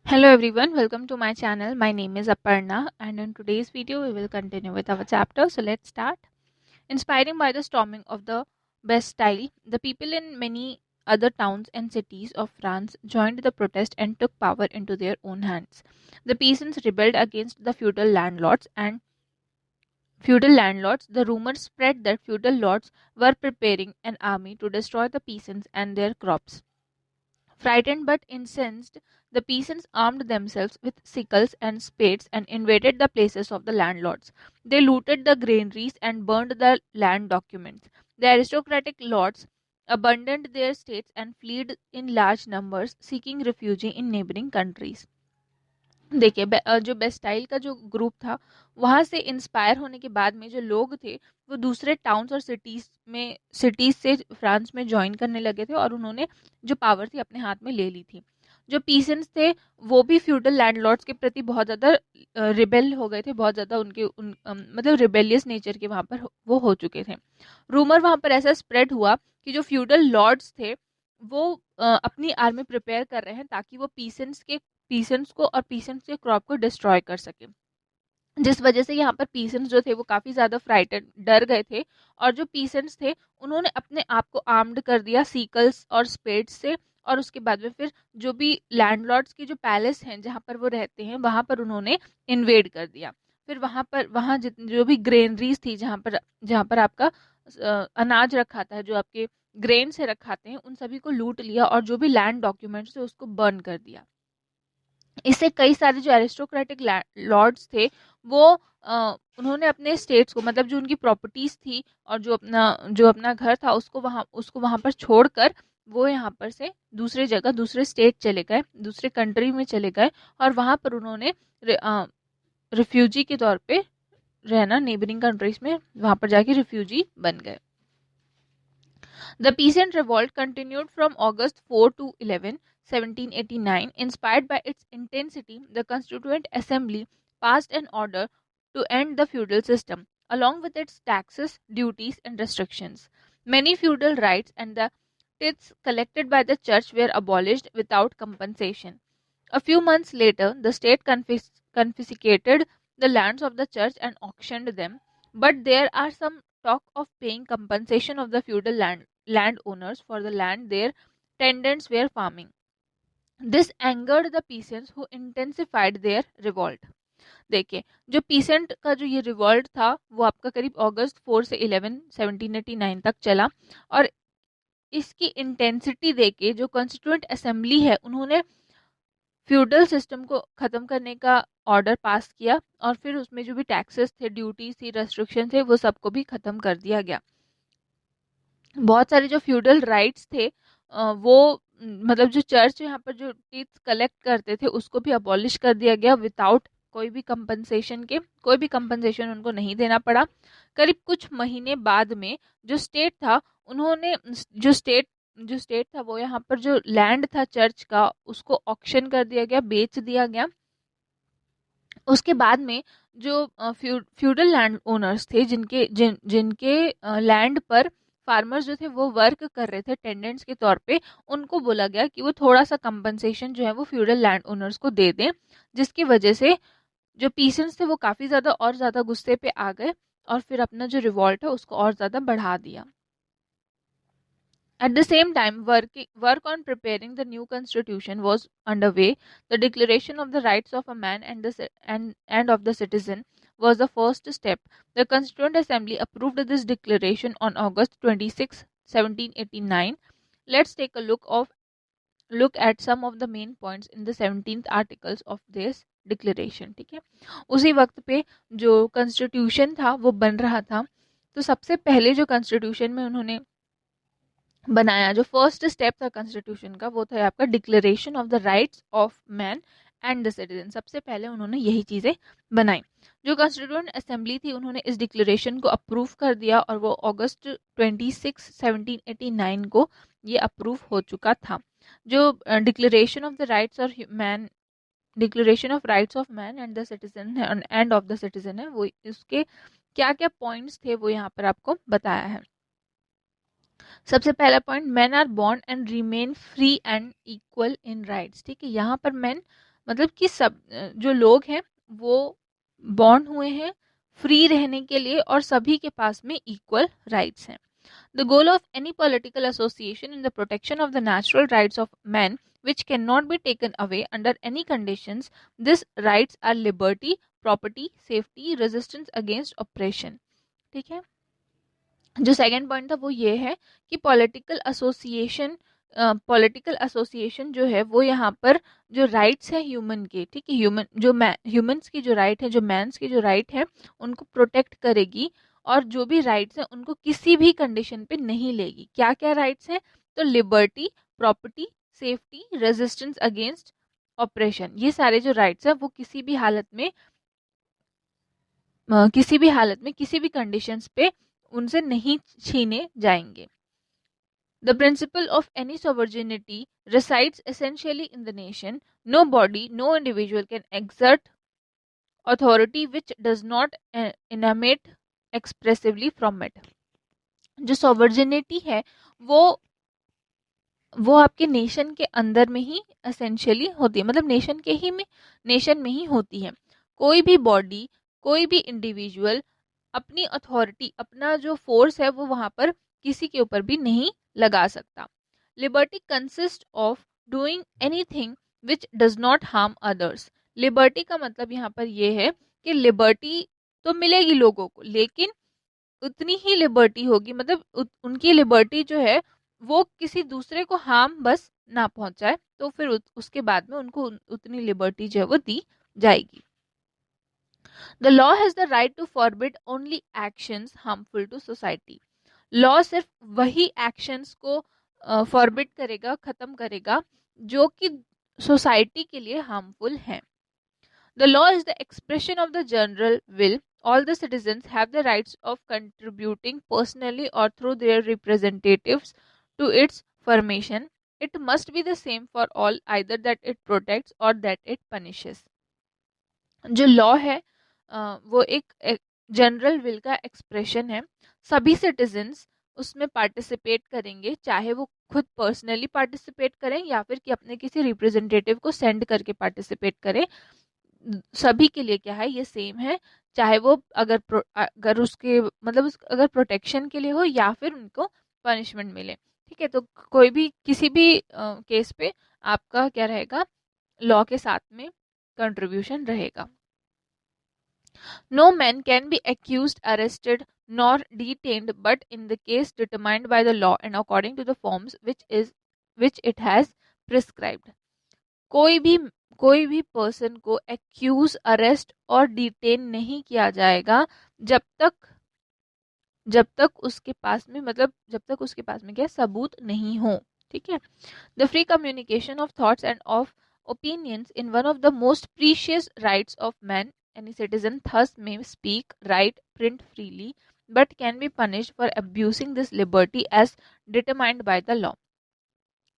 Hello everyone, welcome to my channel. My name is Aparna and in today's video we will continue with our chapter. So let's start. Inspiring by the storming of the Bastille, the people in many other towns and cities of France joined the protest and took power into their own hands. The peasants rebelled against the feudal landlords. The rumor spread that feudal lords were preparing an army to destroy the peasants and their crops. Frightened but incensed, the peasants armed themselves with sickles and spades and invaded the places of the landlords. They looted the granaries and burned the land documents. The aristocratic lords abandoned their states and fled in large numbers, seeking refuge in neighboring countries. देखिए जो Bastille का जो group था वहाँ से inspire होने के बाद में जो लोग थे वो दूसरे टाउन्स और सिटीज़ से फ्रांस में ज्वाइन करने लगे थे और उन्होंने जो पावर थी अपने हाथ में ले ली थी। जो पीसेंट्स थे वो भी फ्यूडल लैंडलॉर्ड्स के प्रति बहुत ज़्यादा रिबेल हो गए थे, बहुत ज़्यादा मतलब रिबेलियस नेचर के वहाँ पर वो हो चुके थे। रूमर वहाँ पर ऐसा स्प्रेड हुआ कि जो फ्यूडल लॉर्ड्स थे वो अपनी आर्मी प्रिपेयर कर रहे हैं ताकि वो पीसेंट्स को और पीसेंट्स के क्रॉप को डिस्ट्रॉय कर सके, जिस वजह से यहाँ पर पीसेंट्स जो थे वो काफ़ी ज़्यादा फ्राइटेड डर गए थे और जो पीसेंट्स थे उन्होंने अपने आप को आर्म्ड कर दिया सीकल्स और स्पेड्स से। और उसके बाद में फिर जो भी लैंडलॉर्ड्स की जो पैलेस हैं जहाँ पर वो रहते हैं वहाँ पर उन्होंने इन्वेड कर दिया। फिर वहाँ जो भी ग्रेनरीज थी जहाँ पर आपका अनाज रखा था, जो आपके ग्रेन से रखाते हैं, उन सभी को लूट लिया और जो भी लैंड डॉक्यूमेंट्स थे उसको बर्न कर दिया। इससे कई सारे जो एरिस्टोक्रेटिक लॉर्ड्स थे वो उन्होंने अपने स्टेट्स को, मतलब जो उनकी प्रॉपर्टीज थी और जो अपना घर था उसको वहाँ पर छोड़कर वो यहाँ पर से दूसरे जगह दूसरे स्टेट चले गए, दूसरे कंट्री में चले गए और वहाँ पर उन्होंने रिफ्यूजी के तौर पे रहना, नेबरिंग कंट्रीज में वहाँ पर जाके रिफ्यूजी बन गए। The peasant revolt continued from August 4 to 11, 1789. Inspired by its intensity, the Constituent Assembly passed an order to end the feudal system, along with its taxes, duties, and restrictions. Many feudal rights and the tithes collected by the church were abolished without compensation. A few months later, the state confiscated the lands of the church and auctioned them, but there are some talk of paying compensation of the feudal landowners for the land their tenants were farming. This angered the peasants who intensified their revolt. देखिए, जो pheasant का जो ये revolt था वो आपका करीब अगस्त 4 से 11 1789 तक चला और इसकी इंटेंसिटी देके जो कॉन्स्टिट्यूएंट असेंबली है उन्होंने फ्यूडल सिस्टम को ख़त्म करने का ऑर्डर पास किया और फिर उसमें जो भी टैक्सेस थे, ड्यूटीज थी, रेस्ट्रिक्शन थे, वो सबको भी ख़त्म कर दिया गया। बहुत सारे जो फ्यूडल राइट्स थे वो मतलब जो चर्च यहाँ पर जो टीथ्स कलेक्ट करते थे उसको भी अबॉलिश कर दिया गया विदाउट कोई भी कंपनसेशन उनको नहीं देना पड़ा। करीब कुछ महीने बाद में जो स्टेट था उन्होंने जो स्टेट था वो यहाँ पर जो लैंड था चर्च का उसको ऑक्शन कर दिया गया, बेच दिया गया। उसके बाद में जो फ्यूडल लैंड ओनर्स थे जिनके लैंड पर फार्मर्स जो थे वो वर्क कर रहे थे टेंडेंट्स के तौर पे, उनको बोला गया कि वो थोड़ा सा कंपनसेशन जो है वो फ्यूडल लैंड ओनर्स को दे दें, जिसकी वजह से जो पीसेंट्स थे वो काफ़ी ज़्यादा गुस्से पे आ गए और फिर अपना जो रिवॉल्ट है उसको और ज़्यादा बढ़ा दिया। At the same time, work on preparing the new constitution was underway. The Declaration of the Rights of a Man and of the Citizen was the first step. The Constituent Assembly approved this declaration on August 26, 1789. Let's take a look at some of the main points in the 17th articles of this declaration. ठीक है, उसी वक्त पे जो constitution था वो बन रहा था, तो सबसे पहले जो कॉन्स्टिट्यूशन में उन्होंने बनाया, जो फर्स्ट स्टेप था कॉन्स्टिट्यूशन का, वो था आपका declaration of the rights of man and the citizen. सबसे पहले उन्होंने यही चीज़ें बनाई। जो कॉन्स्टिट्यूएंट असेंबली थी उन्होंने इस डिक्लेरेशन को अप्रूव कर दिया और वो अगस्त 26 1789 को ये अप्रूव हो चुका था। जो डिक्लेरेशन ऑफ द राइट्स और man declaration of rights of man and the citizen end of the citizen है, वो इसके क्या क्या पॉइंट्स थे वो यहाँ पर आपको बताया है। सबसे पहला point, man are born and remain free and equal in rights. ठीक है, यहाँ पर मैन मतलब कि सब जो लोग हैं वो बॉर्न हुए हैं फ्री रहने के लिए और सभी के पास में इक्वल राइट्स हैं. The goal of any political association is the protection of the natural rights of men, which cannot be taken away under any conditions. These rights are liberty, property, safety, resistance against oppression. ठीक है. जो second point था वो ये है कि political association जो है वो यहाँ पर जो राइट्स है ह्यूमन के, ठीक है, ह्यूमंस की जो राइट है, जो मैंस की जो राइट है उनको प्रोटेक्ट करेगी और जो भी राइट्स हैं उनको किसी भी कंडीशन पे नहीं लेगी. क्या क्या राइट्स हैं? तो liberty, property, safety, resistance against operation, ये सारे जो राइट्स हैं वो किसी भी हालत में किसी भी कंडीशंस पे उनसे नहीं छीने जाएंगे. The principle of any sovereignty resides essentially in the nation. No body, no individual can exert authority which does not emanate expressively from it. जो sovereignty है वो आपके नेशन के अंदर में ही एसेंशियली होती है, मतलब नेशन में ही होती है. कोई भी बॉडी, कोई भी इंडिविजुअल अपनी अथॉरिटी, अपना जो फोर्स है वो वहां पर किसी के ऊपर भी नहीं लगा सकता. Liberty consist of doing anything which does not harm others. Liberty का मतलब यहाँ पर यह है कि लिबर्टी तो मिलेगी लोगों को, लेकिन उतनी ही लिबर्टी होगी, मतलब उनकी लिबर्टी जो है वो किसी दूसरे को हार्म बस ना पहुंचाए, तो फिर उसके बाद में उनको उतनी लिबर्टी जो है वो दी जाएगी. The law has the right to forbid only actions harmful to society. Law सिर्फ वही एक्शंस को फॉरबिड करेगा, खत्म करेगा जो कि सोसाइटी के लिए हार्मफुल हैं. The law is the expression of the general will. All the citizens have the rights of contributing personally or through their representatives to its formation. It must be the same for all, either that it protects or that it punishes. जो law है वो एक general will का expression है. सभी citizens उसमें participate करेंगे, चाहे वो खुद पर्सनली पार्टिसिपेट करें या फिर कि अपने किसी रिप्रेजेंटेटिव को सेंड करके पार्टिसिपेट करें. सभी के लिए क्या है, ये सेम है, चाहे वो अगर उसके मतलब अगर प्रोटेक्शन के लिए हो या फिर उनको पनिशमेंट मिले. ठीक है, तो कोई भी किसी भी केस पे आपका क्या रहेगा, लॉ के साथ में कंट्रीब्यूशन रहेगा. No man can be accused, arrested, nor detained but in the case determined by the law and according to the forms which it has prescribed. कोई भी पर्सन को एक्यूज, अरेस्ट और डिटेन नहीं किया जाएगा जब तक उसके पास में क्या सबूत नहीं हो. ठीक है. The free communication of thoughts end of opinions in one of the most precious rights of man. Any citizen thus may speak, write, print freely, but can be punished for abusing this liberty as determined by the law.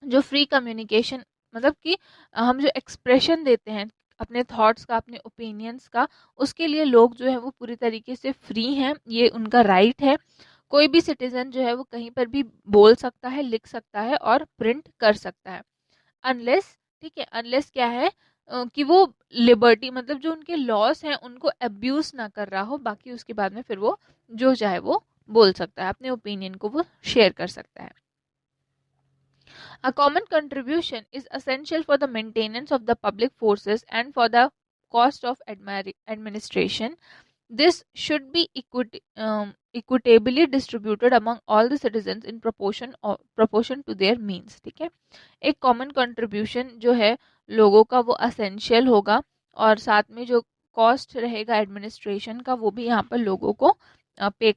जो free communication मतलब कि हम जो expression देते हैं अपने thoughts का, अपने ओपिनियंस का, उसके लिए लोग जो है वो पूरी तरीके से फ्री हैं, ये उनका राइट है. कोई भी सिटीजन जो है वो कहीं पर भी बोल सकता है, लिख सकता है और प्रिंट कर सकता है, अनलेस, ठीक है, अनलेस क्या है कि वो लिबर्टी मतलब जो उनके लॉस हैं उनको अब्यूज ना कर रहा हो. बाकी उसके बाद में फिर वो जो चाहे वो बोल सकता है, अपने ओपिनियन को वो शेयर कर सकता है. A common contribution is essential for the maintenance of the public forces and for the cost of administration. This should be equitably distributed among all the citizens in proportion to their means. ठीक है. एक common contribution जो है लोगों का वो essential होगा और साथ में जो कॉस्ट रहेगा एडमिनिस्ट्रेशन का वो भी यहाँ पर लोगों को पे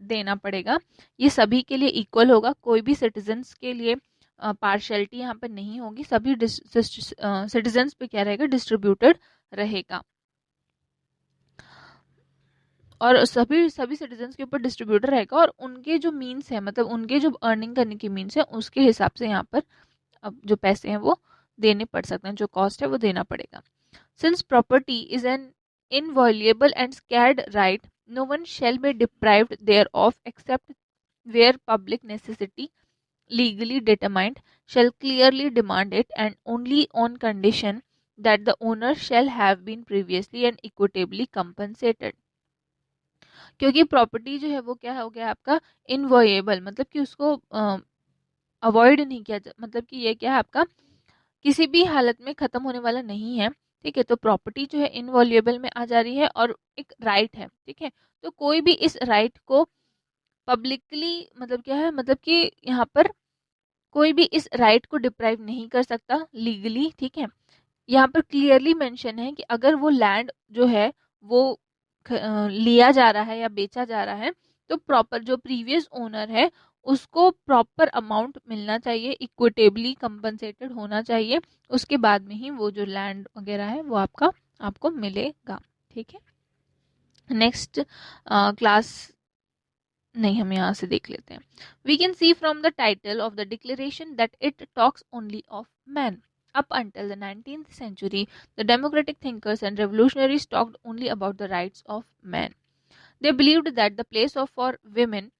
देना पड़ेगा. ये सभी के लिए इक्वल होगा, कोई भी सिटीजन्स के लिए पार्शियलिटी यहाँ पर नहीं होगी, सभी सिटीजन्स पे क्या रहेगा, डिस्ट्रीब्यूटेड रहेगा और सभी सिटीजन्स के ऊपर डिस्ट्रीब्यूटर रहेगा और उनके जो मीन्स है, मतलब उनके जो अर्निंग करने की मीन्स है उसके हिसाब से यहाँ पर अब जो पैसे हैं वो देने पड़ सकते हैं, जो कॉस्ट है वो देना पड़ेगा. Since property is an inviolable and sacred right, no one shall be deprived thereof except where public necessity legally determined shall clearly demand it, and only on condition that the owner shall have been previously and equitably compensated. क्योंकि property जो है वो क्या हो गया आपका इनवॉयेबल, मतलब कि उसको अवॉइड नहीं किया मतलब कि ये क्या है आपका किसी भी हालत में ख़त्म होने वाला नहीं है। ठीक है, तो प्रॉपर्टी जो है इनवॉल्यूएबल में आ जा रही है और एक राइट है। ठीक है, तो कोई भी इस राइट को पब्लिकली मतलब क्या है, मतलब कि यहाँ पर कोई भी इस राइट को डिप्राइव नहीं कर सकता लीगली। ठीक है, यहाँ पर क्लियरली मेंशन है कि अगर वो लैंड जो है वो लिया जा रहा है या बेचा जा रहा है तो प्रॉपर जो प्रीवियस ओनर है उसको प्रॉपर अमाउंट मिलना चाहिए, इक्विटेबली कंपनसेटेड होना चाहिए, उसके बाद में ही वो जो लैंड वगैरह है वो आपको मिलेगा। ठीक है, नेक्स्ट क्लास नहीं, हम यहाँ से देख लेते हैं। We can see from the title of the declaration that it talks only of man. Up until the 19th century, the democratic thinkers and revolutionaries talked only about the rights of men. They believed that the place for women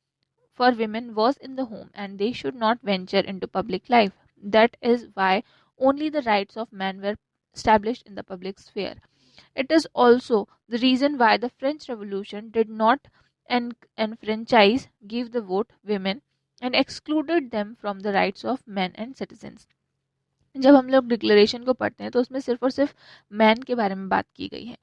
was in the home and they should not venture into public life. That is why only the rights of men were established in the public sphere. It is also the reason why the French Revolution did not enfranchise, give the vote women and excluded them from the rights of men and citizens. जब हम लोग declaration को पढ़ते हैं तो उसमें सिर्फ और सिर्फ मैन के बारे में बात की गई है।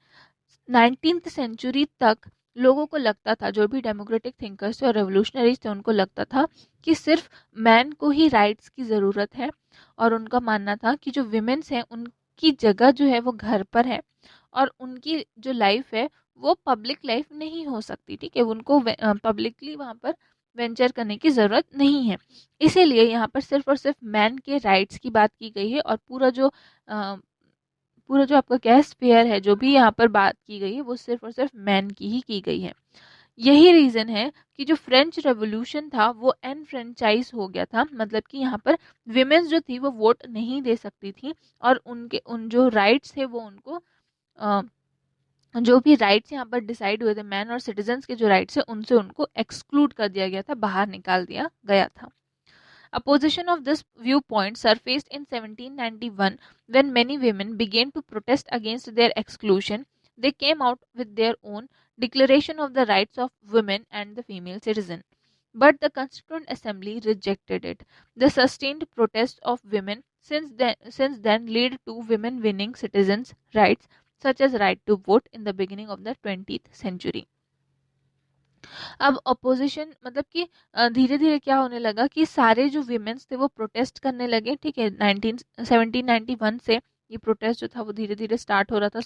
19th सेंचुरी तक लोगों को लगता था, जो भी डेमोक्रेटिक थिंकर्स थे और रेवोल्यूशनरीज थे उनको लगता था कि सिर्फ मैन को ही राइट्स की ज़रूरत है और उनका मानना था कि जो विमेंस हैं उनकी जगह जो है वो घर पर है और उनकी जो लाइफ है वो पब्लिक लाइफ नहीं हो सकती। ठीक है, उनको पब्लिकली वहाँ पर वेंचर करने की ज़रूरत नहीं है। इसीलिए यहाँ पर सिर्फ और सिर्फ मैन के राइट्स की बात की गई है और पूरा जो आपका क्या है स्फीयर है, जो भी यहाँ पर बात की गई है वो सिर्फ और सिर्फ मैन की गई है। यही रीज़न है कि जो फ्रेंच रेवोल्यूशन था वो एनफ्रेंचाइज हो गया था, मतलब कि यहाँ पर विमेंस जो थी वो वोट नहीं दे सकती थी और उन जो राइट्स थे वो उनको जो भी राइट्स यहाँ पर डिसाइड हुए थे मैन और सिटीजन्स के जो राइट्स है उनसे उनको एक्सक्लूड कर दिया गया था, बाहर निकाल दिया गया था। Opposition of this viewpoint surfaced in 1791 when many women began to protest against their exclusion. They came out with their own declaration of the rights of women and the female citizen. But the Constituent Assembly rejected it. The sustained protest of women since then led to women winning citizens' rights, such as right to vote in the beginning of the 20th century. अब opposition मतलब कि धीरे धीरे क्या होने लगा कि सारे जो विमेंस थे वो प्रोटेस्ट करने लगे। ठीक है, 1791 से ये प्रोटेस्ट जो था वो धीरे धीरे स्टार्ट हो रहा था।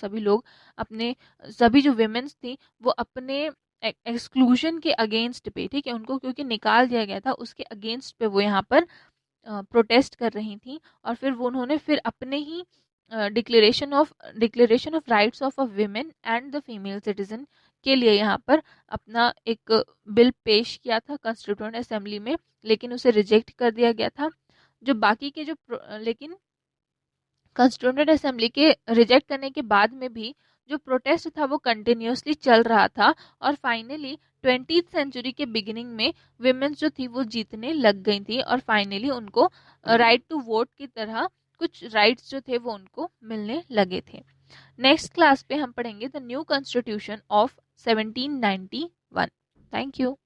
सभी जो विमेंस थी वो अपने एक्सक्लूजन के अगेंस्ट पे, ठीक है, उनको क्योंकि निकाल दिया गया था उसके अगेंस्ट पे वो यहाँ पर प्रोटेस्ट कर रही थी और फिर वो उन्होंने फिर अपने ही declaration of rights of a women and the female citizen के लिए यहाँ पर अपना एक बिल पेश किया था कॉन्स्टिट्यूएंट असेंबली में, लेकिन उसे रिजेक्ट कर दिया गया था। जो बाकी के लेकिन कॉन्स्टिट्यूएंट असेंबली के रिजेक्ट करने के बाद में भी जो प्रोटेस्ट था वो कंटिन्यूसली चल रहा था और फाइनली 20th सेंचुरी के बिगिनिंग में विमेंस जो थी वो जीतने लग गई थी और फाइनली उनको राइट टू वोट की तरह कुछ राइट्स जो थे वो उनको मिलने लगे थे। नेक्स्ट क्लास पे हम पढ़ेंगे the new constitution of 1791। Thank you.